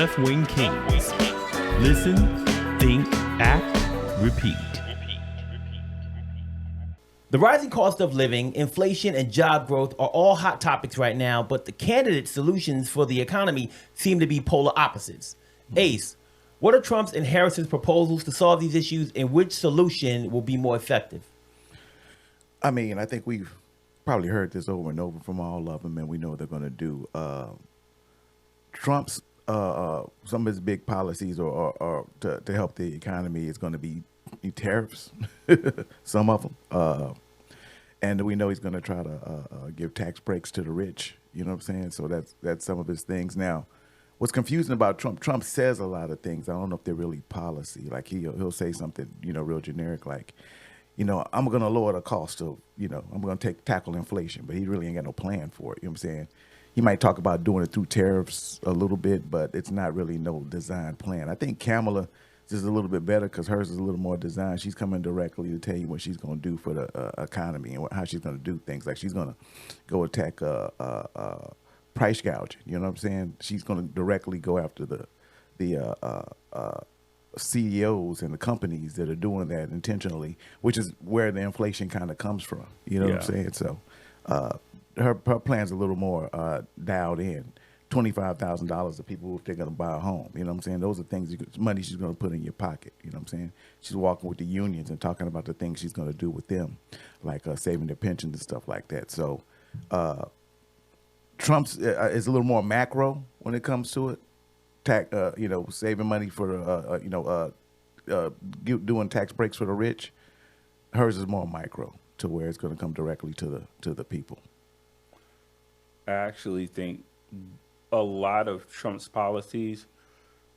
left-wing Kingz. Listen, think, act, repeat. The rising cost of living, inflation, and job growth are all hot topics right now, but the candidate solutions for the economy seem to be polar opposites. Ace, what are Trump's and Harris's proposals to solve these issues, and which solution will be more effective? I mean, I think we've probably heard this over and over from all of them, and we know what they're going to do. Trump's some of his big policies are to help the economy is going to be tariffs, some of them. And we know he's going to try to give tax breaks to the rich. You know what I'm saying? So that's some of his things. Now, what's confusing about Trump says a lot of things. I don't know if they're really policy. Like he'll say something, real generic, like, I'm going to lower the cost of, I'm going to tackle inflation, but he really ain't got no plan for it. You know what I'm saying? He might talk about doing it through tariffs a little bit, but it's not really no design plan. I think Kamala is a little bit better because hers is a little more designed. She's coming directly to tell you what she's going to do for the economy and how she's going to do things. Like she's going to go attack price gouging. You know what I'm saying? She's going to directly go after the CEOs and the companies that are doing that intentionally, which is where the inflation kind of comes from. You know what I'm saying? So her plan's a little more dialed in. $25,000 to people if they're going to buy a home. You know what I'm saying? Those are things, money she's going to put in your pocket. You know what I'm saying? She's walking with the unions and talking about the things she's going to do with them, like saving their pensions and stuff like that. So Trump's is a little more macro when it comes to it. Saving money for, doing tax breaks for the rich. Hers is more micro to where it's going to come directly to the people. I actually think a lot of Trump's policies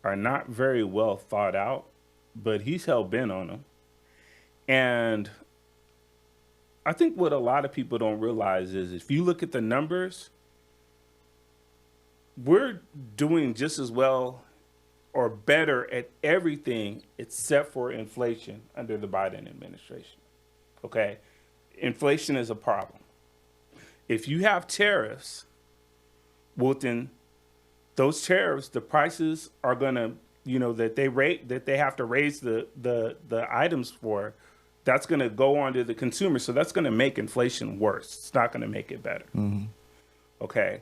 are not very well thought out, but he's hell-bent on them. And I think what a lot of people don't realize is if you look at the numbers, we're doing just as well or better at everything except for inflation under the Biden administration. Okay? Inflation is a problem. If you have tariffs, well, then those tariffs, the prices are gonna, that they have to raise the items for, that's gonna go on to the consumer. So that's gonna make inflation worse. It's not gonna make it better. Mm-hmm. Okay.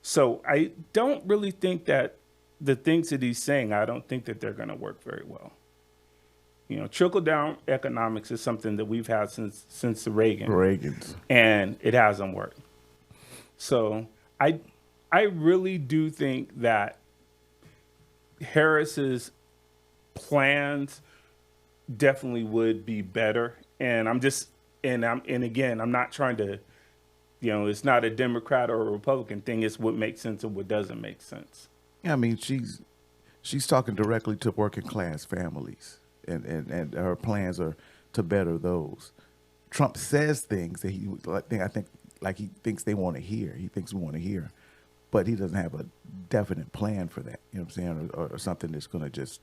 So I don't really think that the things that he's saying, I don't think that they're gonna work very well. Trickle down economics is something that we've had since the Reagans, and it hasn't worked. So I really do think that Harris's plans definitely would be better. And I'm not trying to, it's not a Democrat or a Republican thing. It's what makes sense and what doesn't make sense. Yeah, I mean, she's talking directly to working class families, and her plans are to better those. Trump says things that he thinks they want to hear. He thinks we want to hear. But he doesn't have a definite plan for that, you know what I'm saying, or something that's going to just,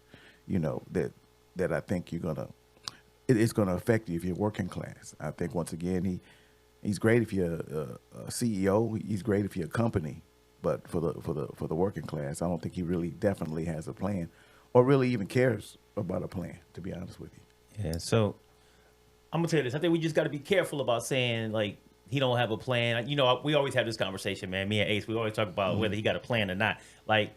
that I think it's going to affect you if you're working class. I think, once again, he's great if you're a CEO. He's great if you're a company. But for the working class, I don't think he really definitely has a plan or really even cares about a plan, to be honest with you. Yeah, so I'm going to tell you this. I think we just got to be careful about saying, like, he don't have a plan. We always have this conversation, man. Me and Ace, we always talk about whether he got a plan or not. Like,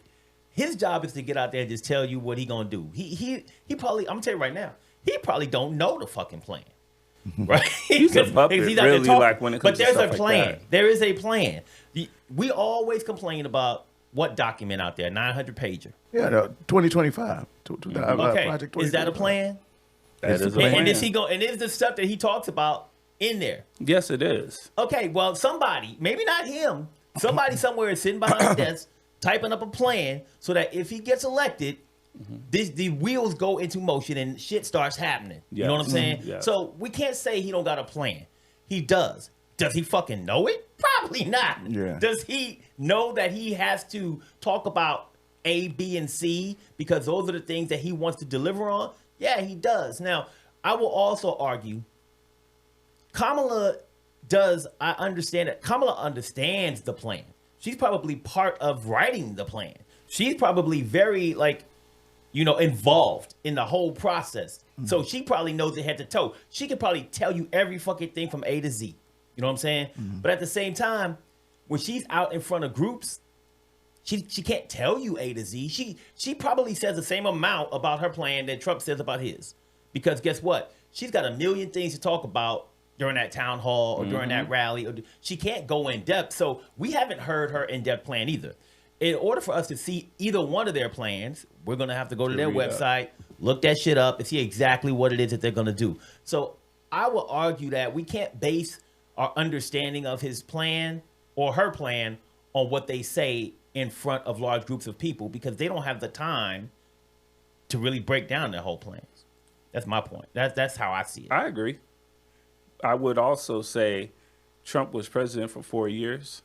his job is to get out there and just tell you what he gonna do. He probably, I'm gonna tell you right now, he probably don't know the fucking plan, right? He's a puppet, really, like when it comes to stuff like that. But there's a plan. There is a plan. We always complain about what document out there, 900 pager. Yeah, 2025. Okay, Project is that a plan? That is a plan. And is the stuff that he talks about in there? Yes, it is. Okay, well, somebody, maybe not him, somebody somewhere is sitting behind the desk typing up a plan so that if he gets elected, the wheels go into motion and shit starts happening. Yes. You know what I'm saying? Yes. So we can't say he don't got a plan. He does. Does he fucking know it? Probably not. Yeah. Does he know that he has to talk about A, B, and C because those are the things that he wants to deliver on? Yeah, he does. Now, I will also argue Kamala understands the plan. She's probably part of writing the plan. she's probably very involved in the whole process. So she probably knows it head to toe. She could probably tell you every fucking thing from A to Z. You know what I'm saying? But at the same time, when she's out in front of groups, she can't tell you A to Z. She probably says the same amount about her plan that Trump says about his. Because guess what? She's got a million things to talk about during that town hall or during that rally. She can't go in depth. So we haven't heard her in-depth plan either. In order for us to see either one of their plans, we're going to have to go to their website, look that shit up, and see exactly what it is that they're going to do. So I will argue that we can't base our understanding of his plan or her plan on what they say in front of large groups of people, because they don't have the time to really break down their whole plans. That's my point. That's how I see it. I agree. I would also say Trump was president for 4 years.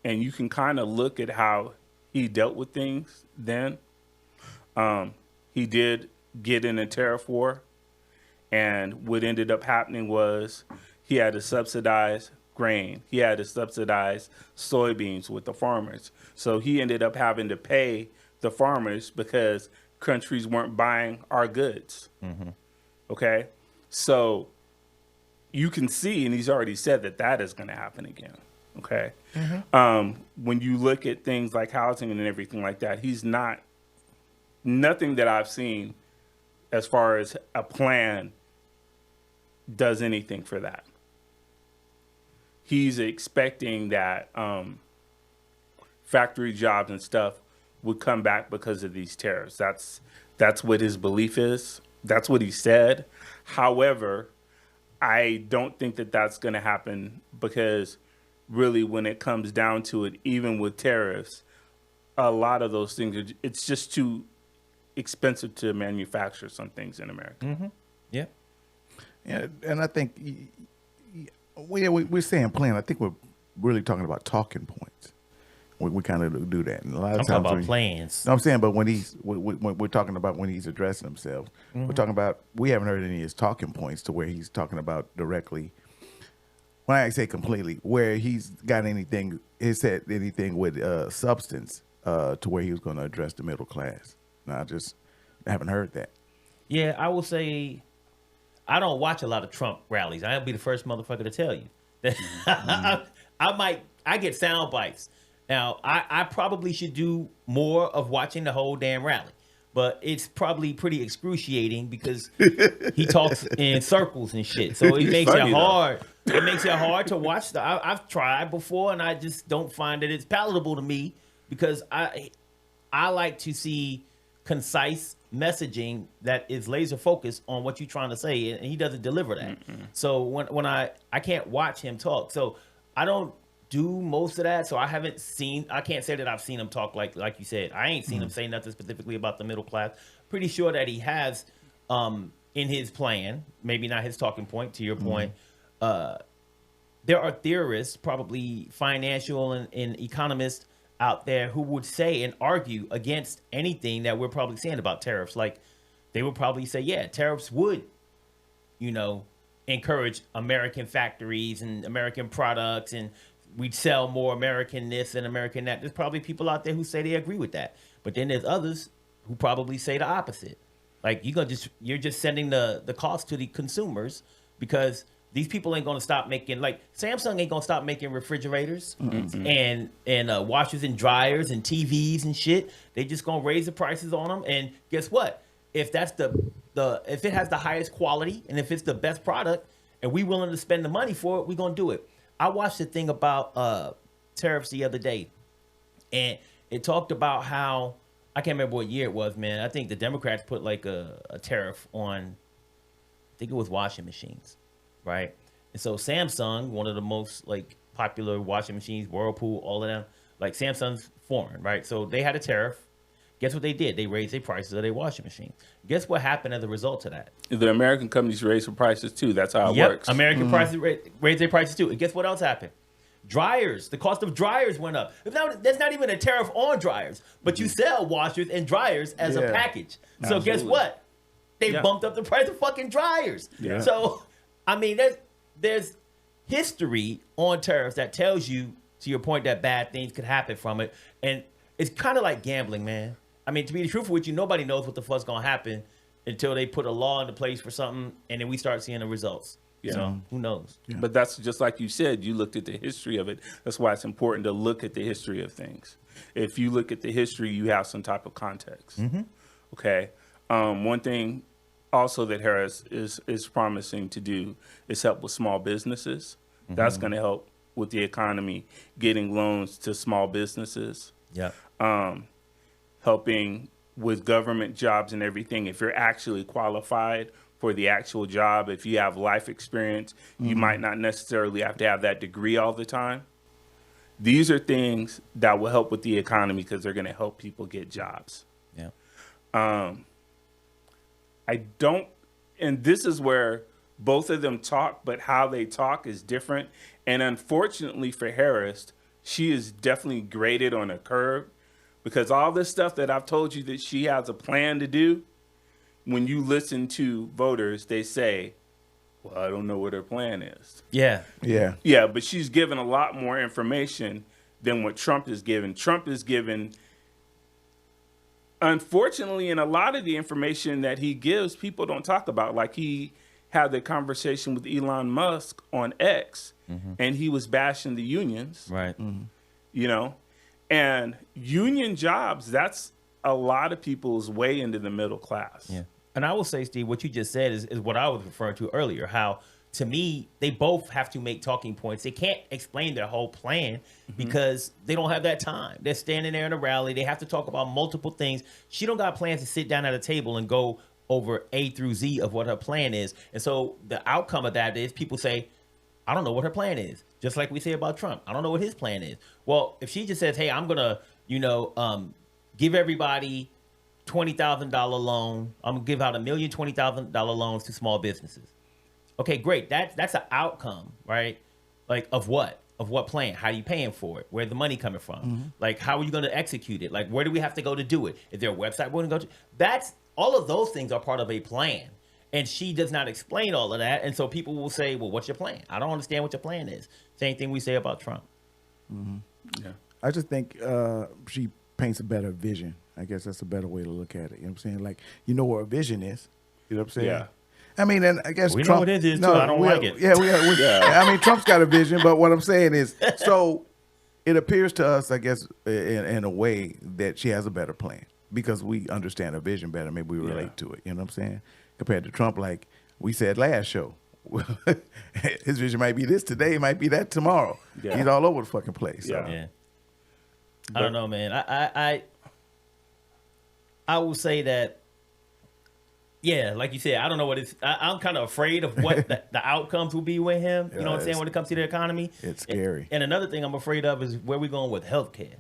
And you can kind of look at how he dealt with things then. He did get in a tariff war. And what ended up happening was he had to subsidize grain. He had to subsidize soybeans with the farmers. So he ended up having to pay the farmers because countries weren't buying our goods. Okay? So you can see, and he's already said that is going to happen again. Okay? When you look at things like housing and everything like that, nothing that I've seen as far as a plan does anything for that. He's expecting that factory jobs and stuff would come back because of these tariffs. That's what his belief is. That's what he said. However, I don't think that that's going to happen, because really when it comes down to it, even with tariffs, a lot of those things, it's just too expensive to manufacture some things in America. Yeah. Yeah, and I think we're saying plan. I think we're really talking about talking points. We kind of do that, and a lot of I'm times talking about plans. No, I'm saying, but when we're talking about when he's addressing himself, we're talking about, we haven't heard any of his talking points to where he's talking about directly. When I say completely, where he's got anything, he said anything with substance to where he was going to address the middle class. No, I just haven't heard that. Yeah, I will say I don't watch a lot of Trump rallies. I'll be the first motherfucker to tell you that I get sound bites. Now, I probably should do more of watching the whole damn rally, but it's probably pretty excruciating because he talks in circles and shit. So it makes it hard. It makes it hard to watch. I've tried before, and I just don't find that it's palatable to me, because I like to see concise messaging that is laser focused on what you're trying to say, and he doesn't deliver that. So when I can't watch him talk, so I don't do most of that. So I can't say that I've seen him talk like you said. I ain't seen him say nothing specifically about the middle class. Pretty sure that he has in his plan, maybe not his talking point, to your point. There are theorists, probably financial and economists out there, who would say and argue against anything that we're probably saying about tariffs. Like, they would probably say, yeah, tariffs would, encourage American factories and American products, and we'd sell more American this and American that. There's probably people out there who say they agree with that. But then there's others who probably say the opposite. Like, you're just sending the cost to the consumers, because these people ain't going to stop making, like, Samsung ain't going to stop making refrigerators and washers and dryers and TVs and shit. They just going to raise the prices on them. And guess what? If that's if it has the highest quality and if it's the best product and we willing to spend the money for it, we going to do it. I watched a thing about tariffs the other day, and it talked about how, I can't remember what year it was, man. I think the Democrats put like a tariff on, I think it was washing machines, right? And so Samsung, one of the most like popular washing machines, Whirlpool, all of them, like Samsung's foreign, right? So they had a tariff. Guess what they did? They raised their prices of their washing machine. Guess what happened as a result of that? The American companies raised their prices too. That's how it works. American prices raised their prices too. And guess what else happened? Dryers. The cost of dryers went up. There's not even a tariff on dryers, but you sell washers and dryers as a package. So guess what? They bumped up the price of fucking dryers. Yeah. So, I mean, there's history on tariffs that tells you, to your point, that bad things could happen from it. And it's kind of like gambling, man. I mean, to be truthful with you, nobody knows what the fuck's gonna happen until they put a law into place for something, and then we start seeing the results. Yeah. So who knows? Yeah. But that's just like you said, you looked at the history of it. That's why it's important to look at the history of things. If you look at the history, you have some type of context. Okay. One thing also that Harris is promising to do is help with small businesses. That's going to help with the economy, getting loans to small businesses. Yeah. Helping with government jobs and everything. If you're actually qualified for the actual job, if you have life experience, you might not necessarily have to have that degree all the time. These are things that will help with the economy because they're going to help people get jobs. Yeah. I don't, and this is where both of them talk, but how they talk is different. And unfortunately for Harris, she is definitely graded on a curve because all this stuff that I've told you that she has a plan to do, when you listen to voters, they say, well, I don't know what her plan is. Yeah. Yeah. Yeah, but she's given a lot more information than what Trump is given. Trump is given, unfortunately, and a lot of the information that he gives, people don't talk about. Like he had the conversation with Elon Musk on X, and he was bashing the unions. Right. You know, and union jobs, that's a lot of people's way into the middle class. Yeah. And I will say, Steve, what you just said is what I was referring to earlier, how to me, they both have to make talking points. They can't explain their whole plan because they don't have that time. They're standing there in a rally. They have to talk about multiple things. She don't got plans to sit down at a table and go over A through Z of what her plan is. And so the outcome of that is people say, I don't know what her plan is. Just like we say about Trump. I don't know what his plan is. Well, if she just says, hey, I'm going to, give everybody $20,000 loan. I'm going to give out $1,020,000 loans to small businesses. Okay, great. That's an outcome, right? Like of what? Of what plan? How are you paying for it? Where's the money coming from? Like, how are you going to execute it? Like, where do we have to go to do it? Is there a website we're going to go to? That's all of those things are part of a plan. And she does not explain all of that. And so people will say, well, what's your plan? I don't understand what your plan is. Same thing we say about Trump. Yeah. I just think she paints a better vision. I guess that's a better way to look at it. You know what I'm saying? Like, you know what her vision is. You know what I'm saying? Yeah. I mean, and I guess We know Trump, what it is, too. I don't like it. Yeah, I mean, Trump's got a vision, but what I'm saying is, so it appears to us, I guess, in a way that she has a better plan because we understand her vision better. Maybe we relate to it. You know what I'm saying? Compared to Trump, like we said last show, his vision might be this today, might be that tomorrow. Yeah. He's all over the fucking place. So. Yeah. I don't know, man. I will say that, yeah, like you said, I don't know what it's. I'm kind of afraid of what the outcomes will be with him. You know what I'm saying when it comes to the economy. It's scary. And another thing I'm afraid of is where we're going with healthcare.